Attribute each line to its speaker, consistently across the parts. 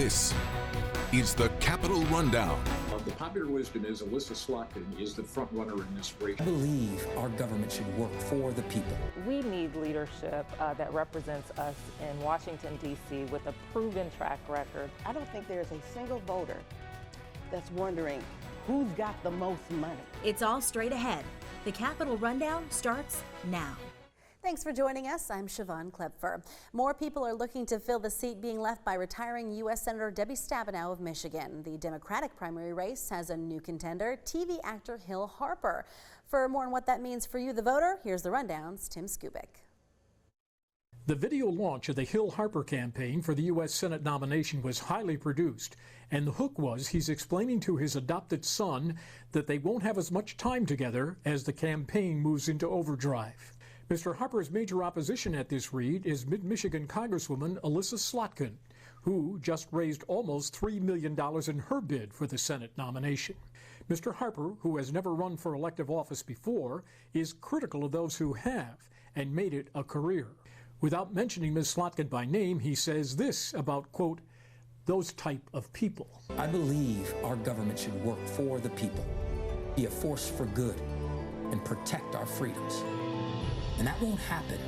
Speaker 1: This is the Capitol Rundown.
Speaker 2: The popular wisdom is Elissa Slotkin is the front runner in this race.
Speaker 3: I believe our government should work for the people.
Speaker 4: We need leadership that represents us in Washington, D.C. with a proven track record.
Speaker 5: I don't think there's a single voter that's wondering who's got the most money.
Speaker 6: It's all straight ahead. The Capitol Rundown starts now.
Speaker 7: Thanks for joining us. I'm Siobhan Klepfer. More people are looking to fill the seat being left by retiring U.S. Senator Debbie Stabenow of Michigan. The Democratic primary race has a new contender, TV actor Hill Harper. For more on what that means for you, the voter, here's the Rundown's Tim Skubic.
Speaker 8: The video launch of the Hill Harper campaign for the U.S. Senate nomination was highly produced, and the hook was he's explaining to his adopted son that they won't have as much time together as the campaign moves into overdrive. Mr. Harper's major opposition at this read is Mid-Michigan Congresswoman Elissa Slotkin, who just raised almost $3 million in her bid for the Senate nomination. Mr. Harper, who has never run for elective office before, is critical of those who have and made it a career. Without mentioning Ms. Slotkin by name, he says this about, quote, those type of people.
Speaker 3: I believe our government should work for the people, be a force for good, and protect our freedoms. And that won't happen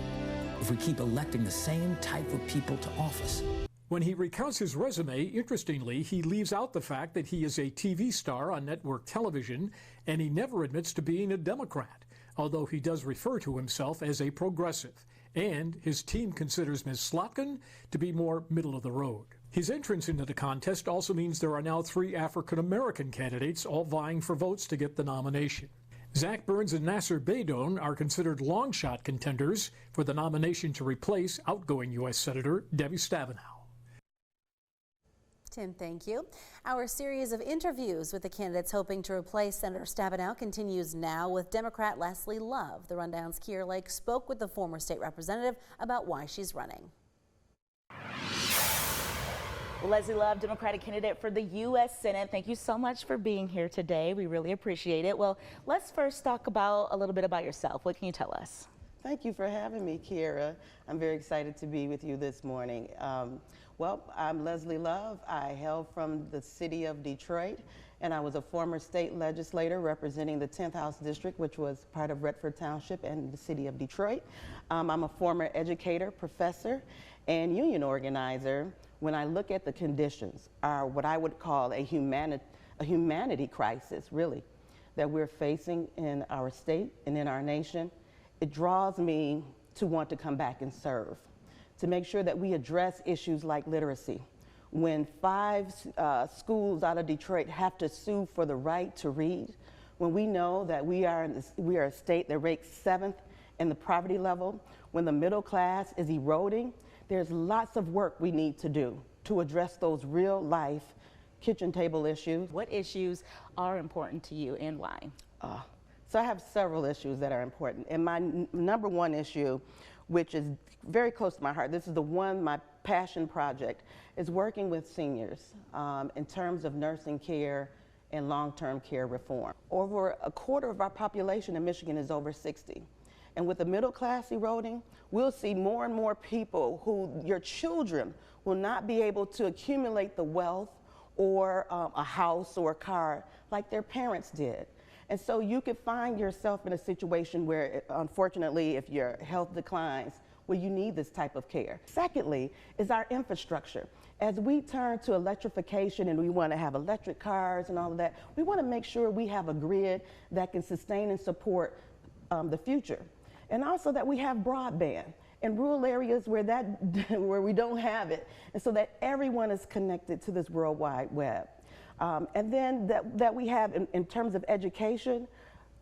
Speaker 3: if we keep electing the same type of people to office.
Speaker 8: When he recounts his resume, interestingly, he leaves out the fact that he is a TV star on network television, and he never admits to being a Democrat, although he does refer to himself as a progressive. And his team considers Ms. Slotkin to be more middle of the road. His entrance into the contest also means there are now 3 African-American candidates all vying for votes to get the nomination. Zach Burns and Nasser Baydon are considered long-shot contenders for the nomination to replace outgoing U.S. Senator Debbie Stabenow.
Speaker 7: Tim, thank you. Our series of interviews with the candidates hoping to replace Senator Stabenow continues now with Democrat Leslie Love. The Rundown's Keir Lake spoke with the former state representative about why she's running.
Speaker 9: Well, Leslie Love, Democratic candidate for the U.S. Senate. Thank you so much for being here today. We really appreciate it. Well, let's first talk about a little bit about yourself. What can you tell us?
Speaker 5: Thank you for having me, Kira. I'm very excited to be with you this morning. Well, I'm Leslie Love. I hail from the city of Detroit, and I was a former state legislator representing the 10th House District, which was part of Redford Township and the city of Detroit. I'm a former educator, professor, and union organizer. When I look at the conditions, are what I would call a humanity crisis, really, that we're facing in our state and in our nation, it draws me to want to come back and serve, to make sure that we address issues like literacy. When 5 schools out of Detroit have to sue for the right to read, when we know that we are a state that ranks 7th in the poverty level, when the middle class is eroding, there's lots of work we need to do to address those real life kitchen table issues.
Speaker 9: What issues are important to you and why?
Speaker 5: So I have several issues that are important. And my number one issue, which is very close to my heart, this is my passion project, is working with seniors in terms of nursing care and long-term care reform. Over a quarter of our population in Michigan is over 60. And with the middle class eroding, we'll see more and more people who your children will not be able to accumulate the wealth or a house or a car like their parents did. And so you could find yourself in a situation where, unfortunately, if your health declines, where you need this type of care. Secondly, is our infrastructure. As we turn to electrification and we want to have electric cars and all of that, we want to make sure we have a grid that can sustain and support the future. And also that we have broadband in rural areas where we don't have it, and so that everyone is connected to this World Wide Web. And then that we have, in terms of education,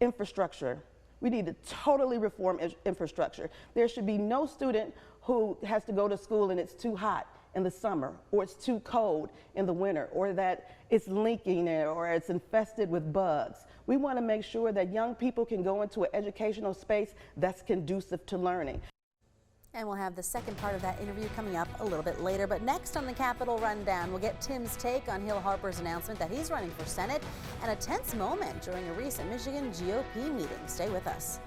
Speaker 5: infrastructure. We need to totally reform infrastructure. There should be no student who has to go to school and it's too hot in the summer, or it's too cold in the winter, or that it's leaking or it's infested with bugs. We want to make sure that young people can go into an educational space that's conducive to learning.
Speaker 7: And we'll have the second part of that interview coming up a little bit later. But next on the Capitol Rundown, we'll get Tim's take on Hill Harper's announcement that he's running for Senate and a tense moment during a recent Michigan GOP meeting. Stay with us.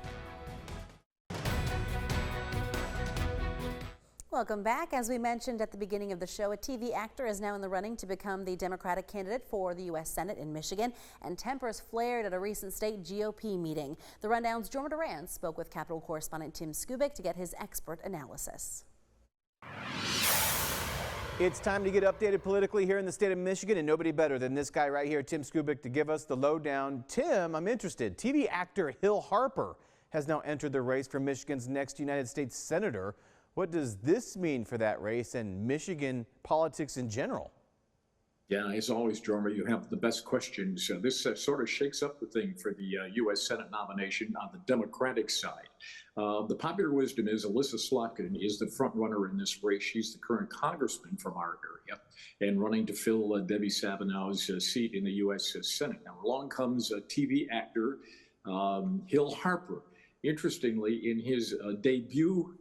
Speaker 7: Welcome back. As we mentioned at the beginning of the show, a TV actor is now in the running to become the Democratic candidate for the U.S. Senate in Michigan, and tempers flared at a recent state GOP meeting. The Rundown's Jorma Duran spoke with Capitol correspondent Tim Skubic to get his expert analysis.
Speaker 10: It's time to get updated politically here in the state of Michigan, and nobody better than this guy right here, Tim Skubic, to give us the lowdown. Tim, I'm interested. TV actor Hill Harper has now entered the race for Michigan's next United States Senator. What does this mean for that race and Michigan politics in general?
Speaker 2: Yeah, as always, Jorma, you have the best questions. This sort of shakes up the thing for the U.S. Senate nomination on the Democratic side. The popular wisdom is Elissa Slotkin is the front runner in this race. She's the current congressman from our area and running to fill Debbie Sabanow's seat in the U.S. Senate. Now, along comes TV actor Hill Harper. Interestingly, in his debut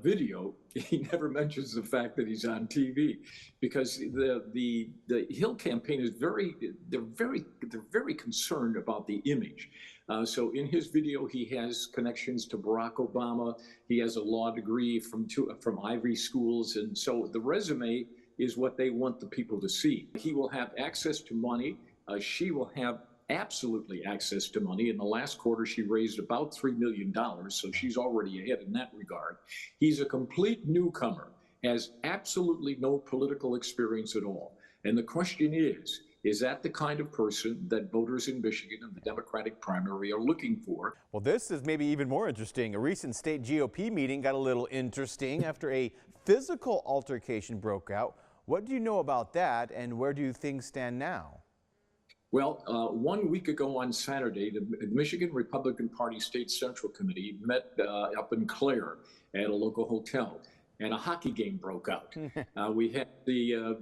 Speaker 2: video, he never mentions the fact that he's on TV, because the Hill campaign is very concerned about the image. So in his video, he has connections to Barack Obama. He has a law degree from Ivy schools, and so the resume is what they want the people to see. He will have access to money. She will have absolutely access to money. In the last quarter, she raised about $3 million, so she's already ahead in that regard. He's a complete newcomer, has absolutely no political experience at all. And the question is that the kind of person that voters in Michigan in the Democratic primary are looking for?
Speaker 10: Well, this is maybe even more interesting. A recent state GOP meeting got a little interesting after a physical altercation broke out. What do you know about that, and where do things stand now?
Speaker 2: Well, 1 week ago on Saturday, the Michigan Republican Party State Central Committee met up in Clare at a local hotel, and a hockey game broke out. We had the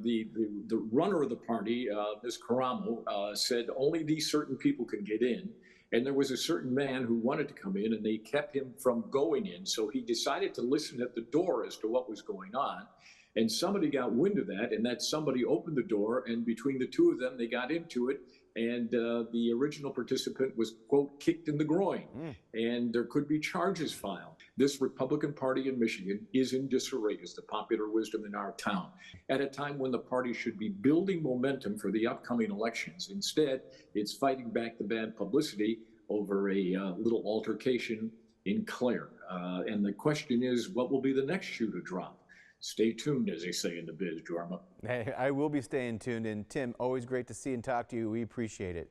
Speaker 2: runner of the party, Ms. Karamo, said only these certain people can get in, and there was a certain man who wanted to come in, and they kept him from going in. So he decided to listen at the door as to what was going on. And somebody got wind of that, and that somebody opened the door, and between the two of them, they got into it, and the original participant was, quote, kicked in the groin, and there could be charges filed. This Republican Party in Michigan is in disarray, is the popular wisdom in our town, at a time when the party should be building momentum for the upcoming elections. Instead, it's fighting back the bad publicity over a little altercation in Clare. And the question is, what will be the next shoe to drop? Stay tuned, as they say in the biz, Jorma.
Speaker 10: Hey, I will be staying tuned. And Tim, always great to see and talk to you. We appreciate it.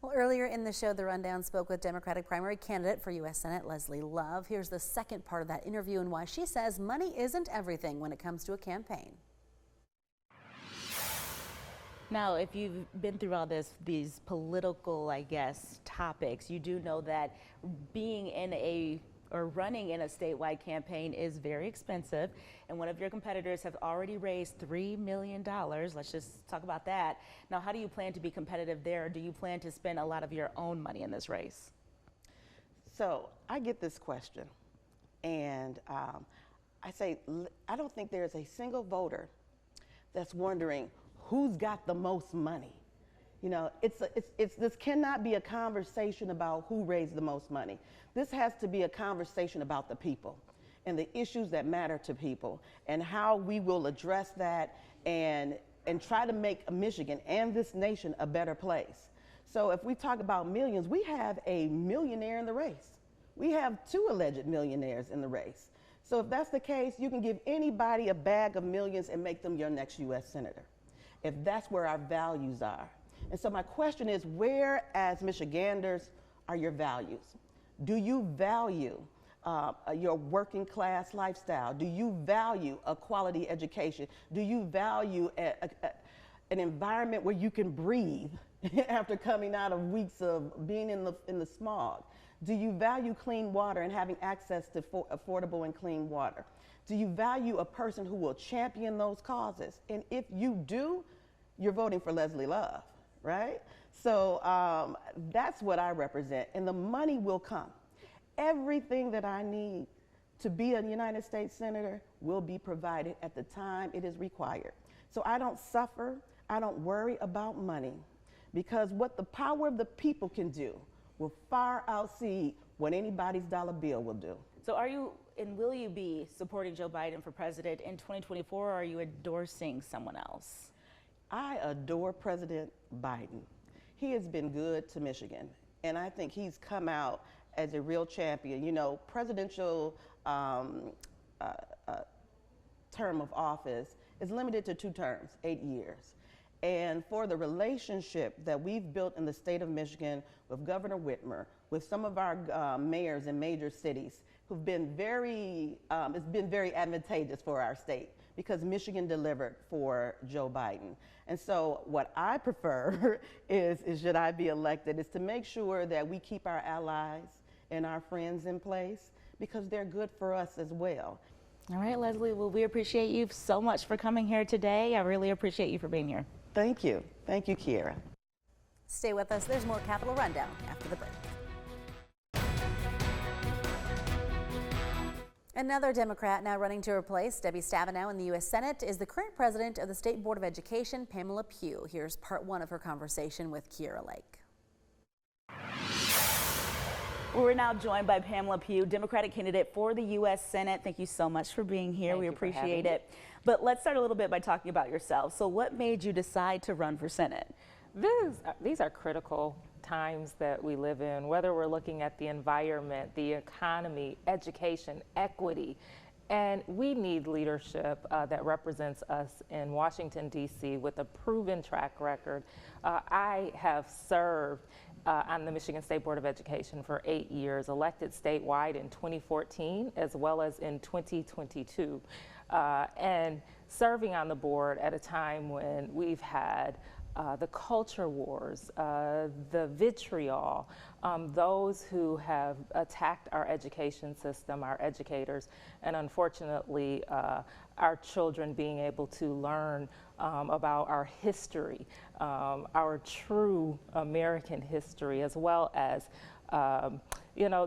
Speaker 7: Well, earlier in the show, The Rundown spoke with Democratic primary candidate for U.S. Senate, Leslie Love. Here's the second part of that interview and why she says money isn't everything when it comes to a campaign.
Speaker 9: Now, if you've been through all these political, I guess, topics, you do know that being in running in a statewide campaign is very expensive, and one of your competitors have already raised $3 million. Let's just talk about that. Now, how do you plan to be competitive there? Or do you plan to spend a lot of your own money in this race?
Speaker 5: So I get this question, and I say, I don't think there's a single voter that's wondering who's got the most money. You know, this cannot be a conversation about who raised the most money. This has to be a conversation about the people and the issues that matter to people and how we will address that and try to make Michigan and this nation a better place. So if we talk about millions, we have a millionaire in the race. We have 2 alleged millionaires in the race. So if that's the case, you can give anybody a bag of millions and make them your next U.S. Senator, if that's where our values are. And so my question is, where as Michiganders are your values? Do you value your working class lifestyle? Do you value a quality education? Do you value an environment where you can breathe after coming out of weeks of being in the smog? Do you value clean water and having access to affordable and clean water? Do you value a person who will champion those causes? And if you do, you're voting for Leslie Love, right? So that's what I represent, and the money will come. Everything that I need to be a United States Senator will be provided at the time it is required. So I don't suffer, I don't worry about money, because what the power of the people can do will far exceed what anybody's dollar bill will do.
Speaker 9: So are you and will you be supporting Joe Biden for president in 2024, or are you endorsing someone else?
Speaker 5: I adore President Biden. He has been good to Michigan, and I think he's come out as a real champion. You know, presidential term of office is limited to 2 terms, 8 years. And for the relationship that we've built in the state of Michigan with Governor Whitmer, with some of our mayors in major cities who've been it's been very advantageous for our state because Michigan delivered for Joe Biden. And so what I prefer is should I be elected, is to make sure that we keep our allies and our friends in place because they're good for us as well.
Speaker 9: All right, Leslie, well, we appreciate you so much for coming here today. I really appreciate you for being here.
Speaker 5: Thank you. Thank you, Kiera.
Speaker 7: Stay with us. There's more Capitol Rundown after the break. Another Democrat now running to replace Debbie Stabenow in the U.S. Senate is the current president of the State Board of Education, Pamela Pugh. Here's part 1 of her conversation with Kiera Lake.
Speaker 9: We're now joined by Pamela Pugh, Democratic candidate for the U.S. Senate. Thank you so much for being here. We appreciate it. But let's start a little bit by talking about yourself. So what made you decide to run for Senate?
Speaker 4: These are critical times that we live in, whether we're looking at the environment, the economy, education, equity. And we need leadership that represents us in Washington, D.C. with a proven track record. I have served on the Michigan State Board of Education for 8 years, elected statewide in 2014 as well as in 2022. And serving on the board at a time when we've had the culture wars, the vitriol, those who have attacked our education system, our educators, and unfortunately our children being able to learn about our history, our true American history, as well as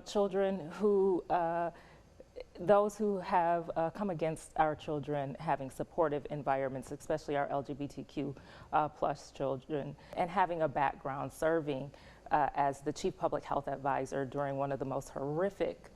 Speaker 4: children who those who have come against our children having supportive environments, especially our LGBTQ plus children, and having a background serving as the Chief Public Health Advisor during one of the most horrific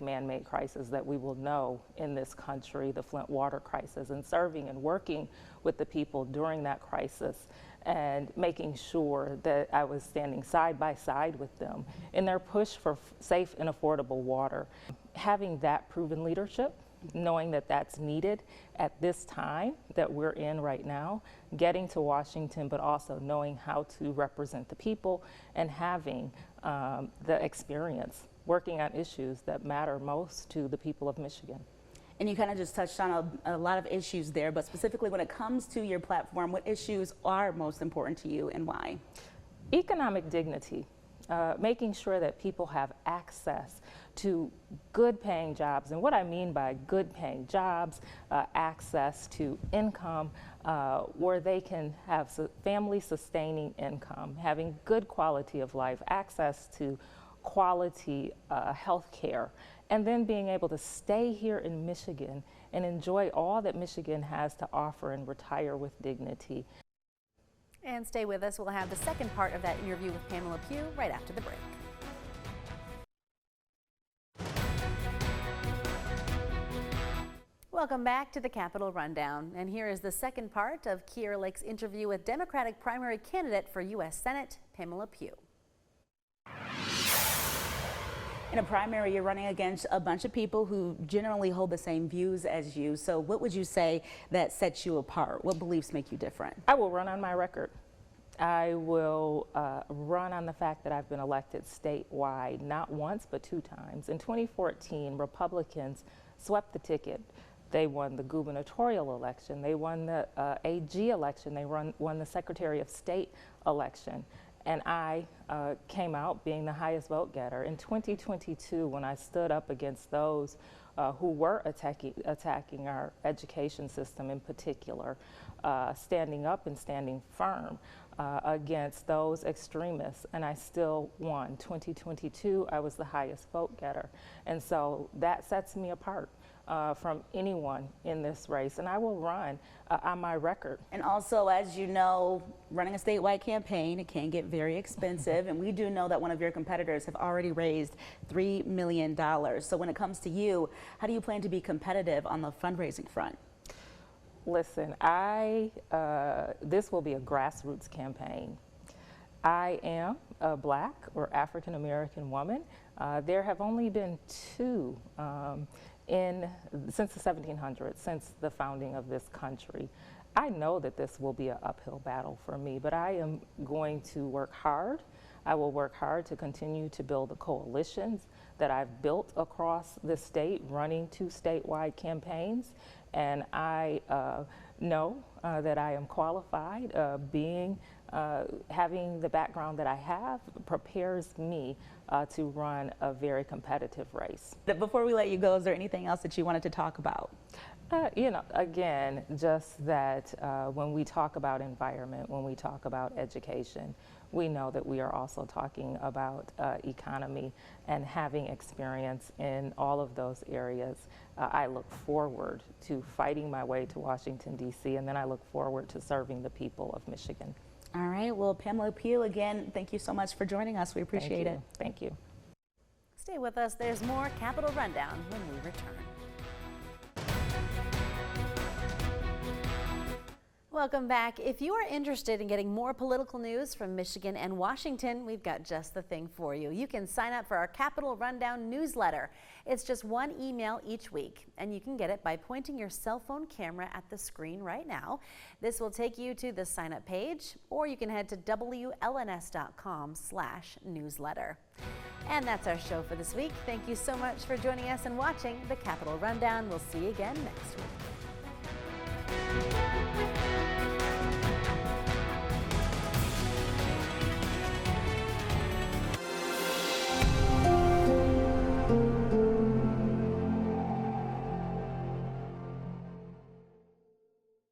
Speaker 4: man-made crises that we will know in this country, the Flint water crisis, and serving and working with the people during that crisis and making sure that I was standing side by side with them in their push for safe and affordable water. Having that proven leadership, knowing that that's needed at this time that we're in right now, getting to Washington, but also knowing how to represent the people and having the experience working on issues that matter most to the people of Michigan.
Speaker 9: And you kind of just touched on a lot of issues there, but specifically when it comes to your platform, what issues are most important to you and why? Economic dignity, making sure that people have access to good paying jobs. And what I mean by good paying jobs, access to income where they can have family sustaining income, having good quality of life, access to quality health care, and then being able to stay here in Michigan and enjoy all that Michigan has to offer and retire with dignity.
Speaker 7: And stay with us. We'll have the second part of that interview with Pamela Pugh right after the break. Welcome back to the Capitol Rundown. And here is the second part of Kiera Lake's interview with Democratic primary candidate for U.S. Senate, Pamela Pugh.
Speaker 9: In a primary, you're running against a bunch of people who generally hold the same views as you. So what would you say that sets you apart? What beliefs make you different?
Speaker 4: I will run on my record. I will run on the fact that I've been elected statewide, not once, but 2 times. In 2014, Republicans swept the ticket. They won the gubernatorial election. They won the AG election. They won the Secretary of State election. And I came out being the highest vote getter. In 2022, when I stood up against those who were attacking our education system in particular, standing up and standing firm against those extremists, and I still won. 2022, I was the highest vote getter. And so that sets me apart. from anyone in this race, and I will run on my record.
Speaker 9: And also, as you know, running a statewide campaign, it can get very expensive, and we do know that one of your competitors have already raised $3 million. So when it comes to you, how do you plan to be competitive on the fundraising front?
Speaker 4: Listen, this will be a grassroots campaign. I am a Black or African American woman. There have only been two since the 1700s, since the founding of this country. I know that this will be an uphill battle for me, but I am going to work hard. I will work hard to continue to build the coalitions that I've built across the state, running 2 statewide campaigns. And I know that I am qualified. Having the background that I have prepares me to run a very competitive race.
Speaker 9: Before we let you go, is there anything else that you wanted to talk about?
Speaker 4: Again, just that when we talk about environment, when we talk about education, we know that we are also talking about economy, and having experience in all of those areas. I look forward to fighting my way to Washington, D.C., and then I look forward to serving the people of Michigan.
Speaker 9: All right, well, Pamela Pugh, again, thank you so much for joining us. We appreciate it.
Speaker 4: Thank you.
Speaker 7: Stay with us. There's more Capitol Rundown when we return. Welcome back. If you are interested in getting more political news from Michigan and Washington, we've got just the thing for you. You can sign up for our Capitol Rundown newsletter. It's just 1 email each week, and you can get it by pointing your cell phone camera at the screen right now. This will take you to the sign up page, or you can head to WLNS.com/newsletter. And that's our show for this week. Thank you so much for joining us and watching the Capitol Rundown. We'll see you again next week.